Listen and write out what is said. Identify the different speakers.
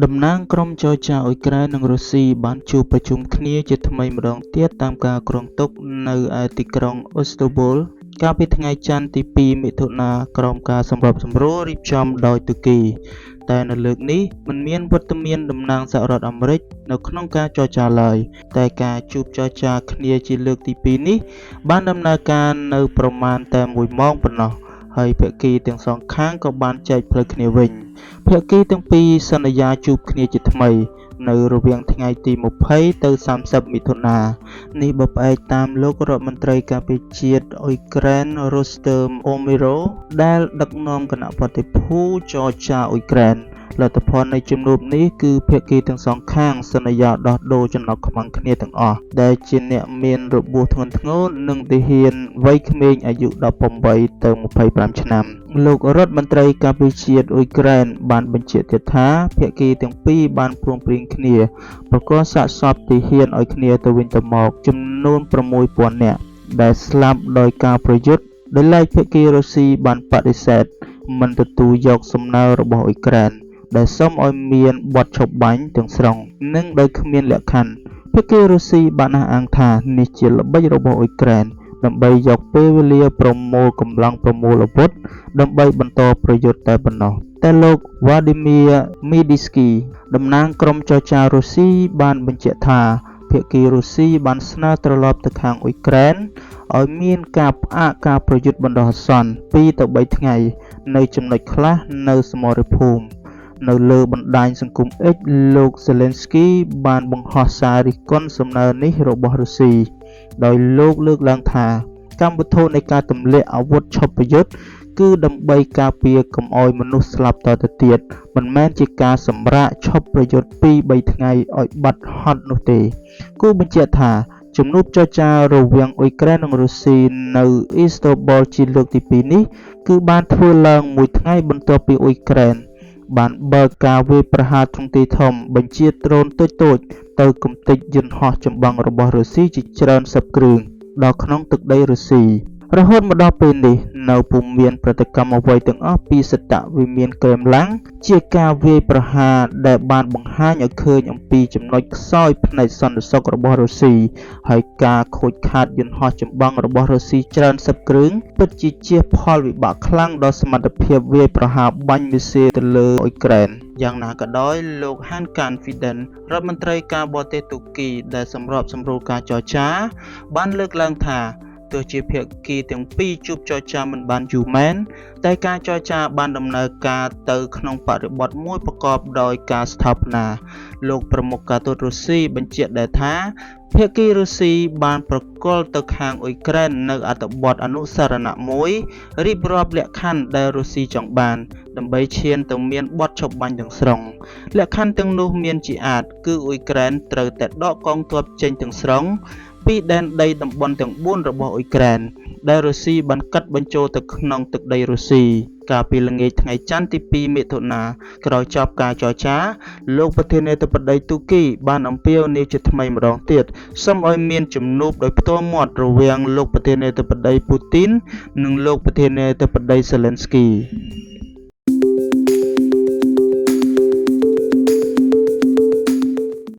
Speaker 1: តំណាងក្រុមចរចាអ៊ុយក្រែននិងរុស្ស៊ីបានជួបប្រជុំគ្នាជាថ្មីម្ដងទៀតតាមការគ្រោងទុកនៅឯទីក្រុងអ៊ីស្តាប៊ុលកាលពីថ្ងៃច័ន្ទទី2មិថុនាក្រោមការសម្របសម្រួលរៀបចំដោយទូគីតែនៅលើកនេះមិនមានវត្តមានតំណាងសហរដ្ឋអាមេរិកនៅក្នុងការចរចាឡើយតែការជួបចរចាគ្នាជាលើកទី2នេះបានដំណើរការនៅប្រមាណតែ1ម៉ោងប៉ុណ្ណោះហើយភាគីទាំងសងខាងក៏បានចែកផ្លូវគ្នាវិញភាគីទាំងពីរសន្យាជួបគ្នាជាថ្មីនៅរវាងថ្ងៃទី20ទៅ30មិថុនានេះបើផ្អែកតាមលោករដ្ឋមន្ត្រីការពារជាតិអ៊ុយក្រែនរ៉ូស្ទើមអូមេរ៉ូដែលដឹកនាំគណៈបព្វភូចរចាអ៊ុយក្រែនលទ្ធផលនៃជំនួបនេះគឺភាគីទាំងសងខាងសន្យាដោះដូរចំណុចខ្មាំងគ្នាទាំងអស់ដែលជាអ្នកមានរបួសធ្ងន់ធ្ងរនិងទាហានវ័យក្មេងអាយុ18ទៅ25ឆ្នាំលោករដ្ឋមន្ត្រីការពារជាតិអ៊ុយក្រែនបានបញ្ជាក់ទៀតថាភាគីទាំងពីរបានព្រមព្រៀងគ្នាប្រកាសសាកសពទាហានឲ្យគ្នាទៅវិញទៅមកចំនួន6000នាក់ដែលស្លាប់ដោយការប្រយុទ្ធដោយឡែកភាគីរុស្ស៊ីបានបដិសេធមិនទទួលយកសំណើរបស់អ៊ុយក្រែនដែលសូមឲ្យមានបទឈប់បាញ់ទាំងស្រុងនិងដោយគ្មានលក្ខខណ្ឌភាគីរុស្ស៊ីបានអះអាងថានេះជាល្បិចរបស់អ៊ុយក្រែនដើម្បីយកពេលវេលាប្រមូលកម្លាំងប្រមូលអាវុធដើម្បីបន្តប្រយុទ្ធតែប៉ុណ្ណោះតែលោក Vladimir Medinsky តំណាងក្រុមចរចារុស្ស៊ីបានបញ្ជាក់ថាភាគីរុស្ស៊ីបានស្នើត្រឡប់ទៅខាងអ៊ុយក្រែនឲ្យមានការផ្អាកការប្រយុទ្ធបណ្ដោះអាសន្ន2ទៅ3ថ្ងៃនៅចំណុចខ្លះនៅសមរភូមិនៅលើបណ្ដាញសង្គម X លោក Zelensky បានបង្ហោះសាររិះគន់សំណើនេះរបស់រុស្ស៊ីដោយលោកលើកឡើងថាកម្មវិធីនៃការទម្លាក់អាវុធឈប់ប្រយុទ្ធគឺដើម្បីការពារកុំឲ្យមនុស្សស្លាប់តទៅទៀតមិនមែនជាការសម្រាកឈប់ប្រយុទ្ធ 2-3 ថ្ងៃឲ្យបាត់ហត់នោះទេគូបញ្ជាក់ថាជំនួបចរចារវាងអ៊ុយក្រែននិងរុស្ស៊ីនៅអ៊ីស្តាប៊ុលជាលើកទី2នេះគឺបានធ្វើឡើងមួយថ្ងៃបន្ទាប់ពីអ៊ុយក្រែនបានបើកការវាយប្រហារទ្រង់ទ្រាយធំបញ្ជាដ្រូនតូចៗទៅគំទេចយន្តហោះចម្បាំងរបស់រុស្ស៊ីជាច្រើនសិបគ្រឿងដល់ក្នុងទឹកដីរុស្ស៊ីរហូតមកដល់ពេលនេះនៅពុំមានប្រតិកម្មអ្វីទាំងអស់ពីសតវិមានក្រែមឡាំងជាការវាយប្រហារដែលបានបង្ហាញឲ្យឃើញអំពីចំណុចខ្សោយផ្នែកសន្តិសុខរបស់រុស្ស៊ីហើយការខូចខាតយន្តហោះចម្បាំងរបស់រុស្ស៊ីច្រើនសិបគ្រឿងពិតជាជះផលវិបាកខ្លាំងដល់សមត្ថភាពវាយប្រហារបាញ់មីស៊ីលទៅលើអ៊ុយក្រែនយ៉ាងណាក៏ដោយលោក Hakan Fidan រដ្ឋមន្ត្រីការបរទេសទូគីដែលសម្របសម្រួលការចរចាបានលើកឡើងថាទោះជាភាគីទាំងពីរជួបចរចាមិនបានយូរមែនតែការចរចាបានដំណើរការទៅក្នុងបរិបទមួយប្រកបដោយការស្ថាបនាលោកប្រមុខការទូតរុស្ស៊ីបញ្ជាក់ដែរថាភាគីរុស្ស៊ីបានប្រគល់ទៅខាងអ៊ុយក្រែននៅអត្ថបទអនុស្សរណៈមួយរៀបរាប់លក្ខខណ្ឌដែលរុស្ស៊ីចង់បានដើម្បីឈានទៅមានបទឈប់បាញ់ទាំងស្រុងលក្ខខណ្ឌទាំងនោះមានជាអាចគឺអ៊ុយក្រែនត្រូវតែដកកងទ័ពចេញទាំងស្រុងពីដែនដីតំបន់ទាំង4របស់អ៊ុយក្រែនដែលរុស្ស៊ីបានកាត់បញ្ចូលទៅក្នុងទឹកដីរុស្ស៊ីកាលពីល្ងាចថ្ងៃច័ន្ទទី2មិថុនាក្រោយចប់ការចរចាលោកប្រធានាធិបតីទូគីបានអំពាវនាវជាថ្មីម្ដងទៀតសូមឲ្យមានជំនួបដោយផ្ទាល់មាត់រវាងលោកប្រធានាធិបតីពូទីននិងលោកប្រធានាធិបតី Zelensky